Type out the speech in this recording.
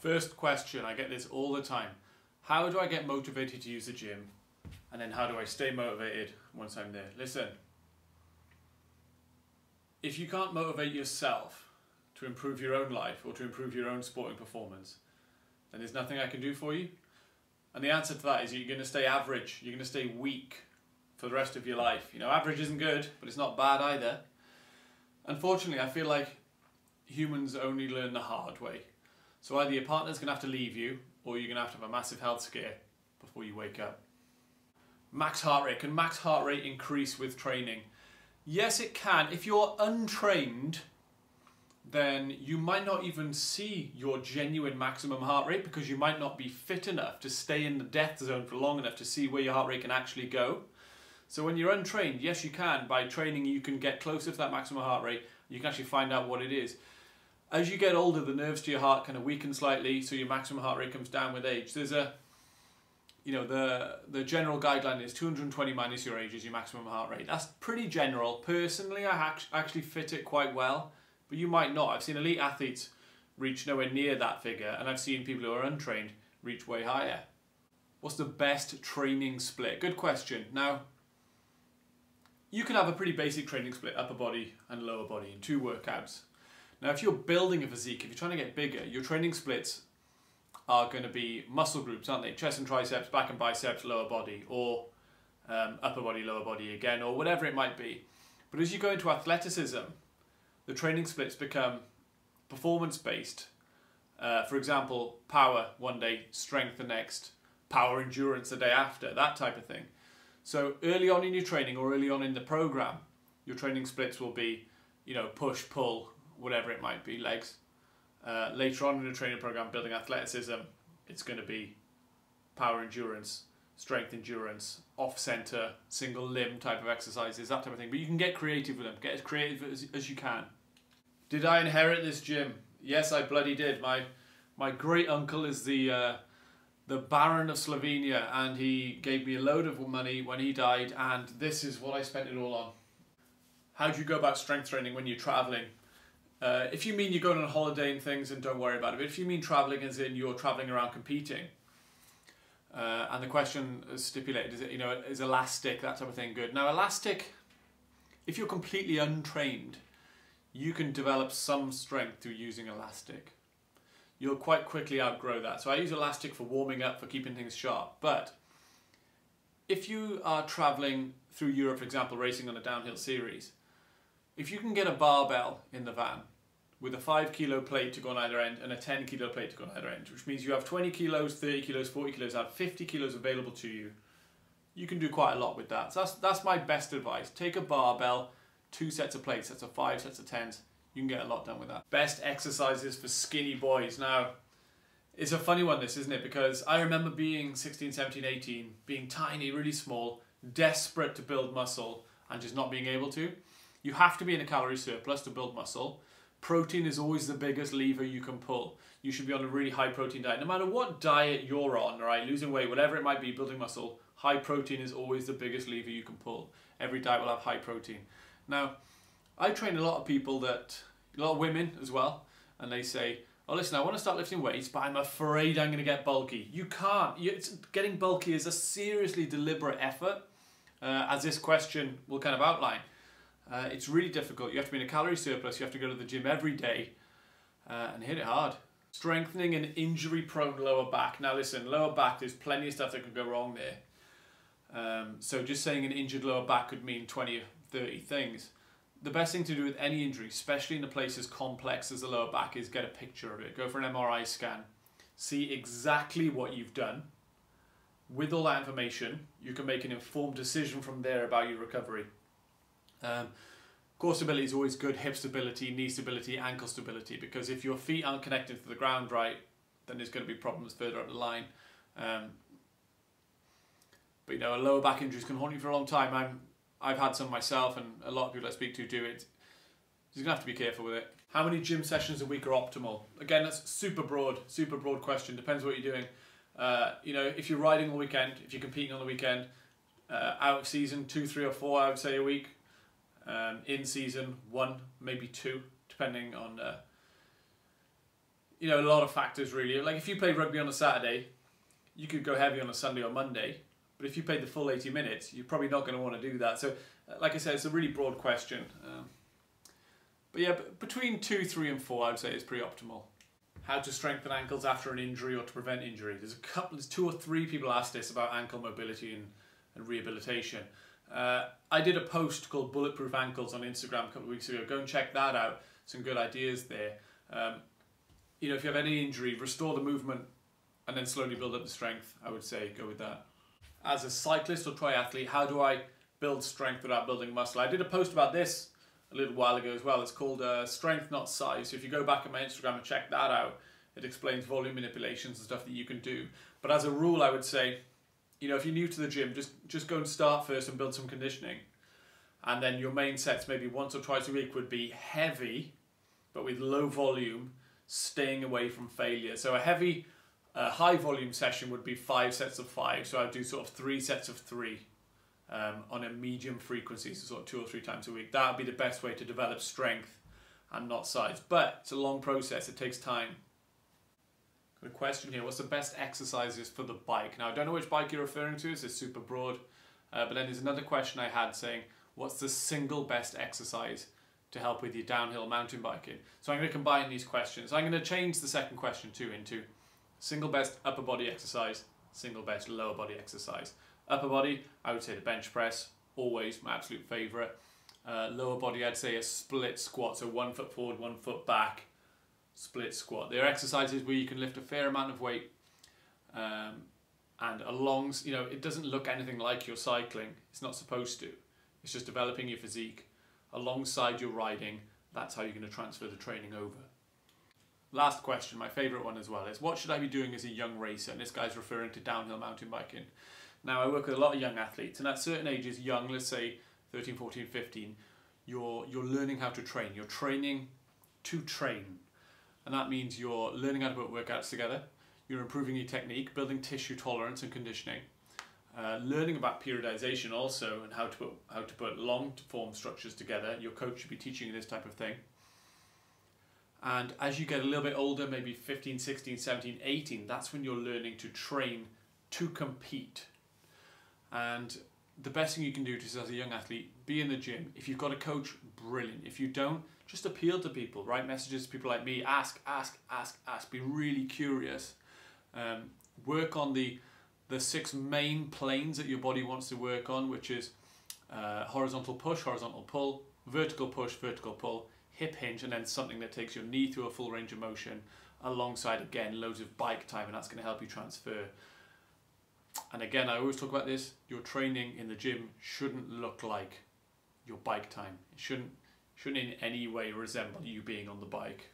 First question, I get this all the time. How do I get motivated to use the gym? And then how do I stay motivated once I'm there? Listen, if you can't motivate yourself to improve your own life or to improve your own sporting performance, then there's nothing I can do for you. And the answer to that is you're going to stay average, you're going to stay weak for the rest of your life. You know, average isn't good, but it's not bad either. Unfortunately, I feel like humans only learn the hard way. So either your partner's going to have to leave you, or you're going to have a massive health scare before you wake up. Max heart rate. Can max heart rate increase with training? Yes, it can. If you're untrained, then you might not even see your genuine maximum heart rate because you might not be fit enough to stay in the death zone for long enough to see where your heart rate can actually go. So when you're untrained, yes you can. By training you can get closer to that maximum heart rate. You can actually find out what it is. As you get older, the nerves to your heart kind of weaken slightly, so your maximum heart rate comes down with age. There's a, the general guideline is 220 minus your age is your maximum heart rate. That's pretty general. Personally, I actually fit it quite well, but you might not. I've seen elite athletes reach nowhere near that figure, and I've seen people who are untrained reach way higher. What's the best training split? Good question. Now, you can have a pretty basic training split, upper body and lower body, in 2 workouts. Now, if you're building a physique, if you're trying to get bigger, your training splits are going to be muscle groups, aren't they? Chest and triceps, back and biceps, lower body, or upper body, lower body again, or whatever it might be. But as you go into athleticism, the training splits become performance-based. For example, power one day, strength the next, power endurance the day after, that type of thing. So early on in your training or early on in the program, your training splits will be, push, pull, whatever it might be, legs. Later on in the training program, building athleticism, it's going to be power endurance, strength endurance, off-center, single limb type of exercises, that type of thing. But you can get creative with them. Get as creative as you can. Did I inherit this gym? Yes, I bloody did. My great uncle is the Baron of Slovenia, and he gave me a load of money when he died, and this is what I spent it all on. How do you go about strength training when you're traveling? If you mean you're going on holiday and things, and don't worry about it. But if you mean traveling as in you're traveling around competing, and the question is stipulated, is elastic, that type of thing, good? Now elastic, if you're completely untrained, you can develop some strength through using elastic. You'll quite quickly outgrow that. So I use elastic for warming up, for keeping things sharp. But if you are traveling through Europe, for example, racing on a downhill series, if you can get a barbell in the van with a 5 kilo plate to go on either end and a 10 kilo plate to go on either end, which means you have 20 kilos, 30 kilos, 40 kilos, out 50 kilos available to you, you can do quite a lot with that. So that's my best advice. Take a barbell, 2 sets of plates, sets of 5, sets of 10s. You can get a lot done with that. Best exercises for skinny boys. Now, it's a funny one this, isn't it? Because I remember being 16, 17, 18, being tiny, really small, desperate to build muscle and just not being able to. You have to be in a calorie surplus to build muscle. Protein is always the biggest lever you can pull. You should be on a really high protein diet. No matter what diet you're on, right? Losing weight, whatever it might be, building muscle, high protein is always the biggest lever you can pull. Every diet will have high protein. Now, I train a lot of women as well, and they say, oh listen, I want to start lifting weights, but I'm afraid I'm going to get bulky. You can't. Getting bulky is a seriously deliberate effort, as this question will kind of outline. It's really difficult. You have to be in a calorie surplus, you have to go to the gym every day and hit it hard. Strengthening an injury-prone lower back. Now listen, lower back, there's plenty of stuff that could go wrong there. So just saying an injured lower back could mean 20 or 30 things. The best thing to do with any injury, especially in a place as complex as the lower back, is get a picture of it. Go for an MRI scan. See exactly what you've done. With all that information, you can make an informed decision from there about your recovery. Core stability is always good, hip stability, knee stability, ankle stability, because if your feet aren't connected to the ground right, then there's going to be problems further up the line. But lower back injuries can haunt you for a long time. I've had some myself, and a lot of people I speak to do it. You're going to have to be careful with it. How many gym sessions a week are optimal? Again, that's super broad question. Depends what you're doing. If you're riding all weekend, if you're competing on the weekend, out of season, 2, 3 or 4, I would say a week. In season, 1, maybe 2, depending on you know, a lot of factors really. Like if you play rugby on a Saturday, you could go heavy on a Sunday or Monday, but if you played the full 80 minutes, you're probably not going to want to do that. So, like I said, it's a really broad question. But yeah, between 2, 3 and 4, I would say is pretty optimal. How to strengthen ankles after an injury or to prevent injury. There's 2 or 3 people asked this about ankle mobility and rehabilitation. I did a post called Bulletproof Ankles on Instagram a couple of weeks ago. Go and check that out. Some good ideas there. You know, if you have any injury, restore the movement and then slowly build up the strength. I would say go with that. As a cyclist or triathlete, how do I build strength without building muscle? I did a post about this a little while ago as well. It's called Strength Not Size. So if you go back on my Instagram and check that out, it explains volume manipulations and stuff that you can do. But as a rule, I would say, you know, if you're new to the gym, just go and start first and build some conditioning. And then your main sets, maybe once or twice a week, would be heavy, but with low volume, staying away from failure. So a heavy, high volume session would be 5 sets of 5. So I'd do sort of 3 sets of 3 on a medium frequency, so sort of 2 or 3 times a week. That would be the best way to develop strength and not size. But it's a long process, it takes time. Got a question here, what's the best exercises for the bike? Now I don't know which bike you're referring to, it's super broad. But then there's another question I had saying, what's the single best exercise to help with your downhill mountain biking? So I'm going to combine these questions. I'm going to change the second question too into single best upper body exercise, single best lower body exercise. Upper body, I would say the bench press, always my absolute favourite. Lower body, I'd say a split squat, so 1 foot forward, 1 foot back, split squat. There are exercises where you can lift a fair amount of weight and along, you know, it doesn't look anything like you're cycling. It's not supposed to. It's just developing your physique. Alongside your riding, that's how you're going to transfer the training over. Last question, my favourite one as well, is what should I be doing as a young racer? And this guy's referring to downhill mountain biking. Now I work with a lot of young athletes, and at certain ages, young, let's say 13, 14, 15, you're learning how to train. You're training to train. And that means you're learning how to put workouts together, you're improving your technique, building tissue tolerance and conditioning, learning about periodization also and how to put long form structures together. Your coach should be teaching you this type of thing. And as you get a little bit older, maybe 15, 16, 17, 18, that's when you're learning to train to compete. And the best thing you can do just as a young athlete, be in the gym. If you've got a coach, brilliant. If you don't, just appeal to people, write messages to people like me, ask, be really curious. Work on the 6 main planes that your body wants to work on, which is horizontal push, horizontal pull, vertical push, vertical pull, hip hinge, and then something that takes your knee through a full range of motion alongside, again, loads of bike time, and that's going to help you transfer. And again, I always talk about this, your training in the gym shouldn't look like your bike time. It shouldn't in any way resemble you being on the bike.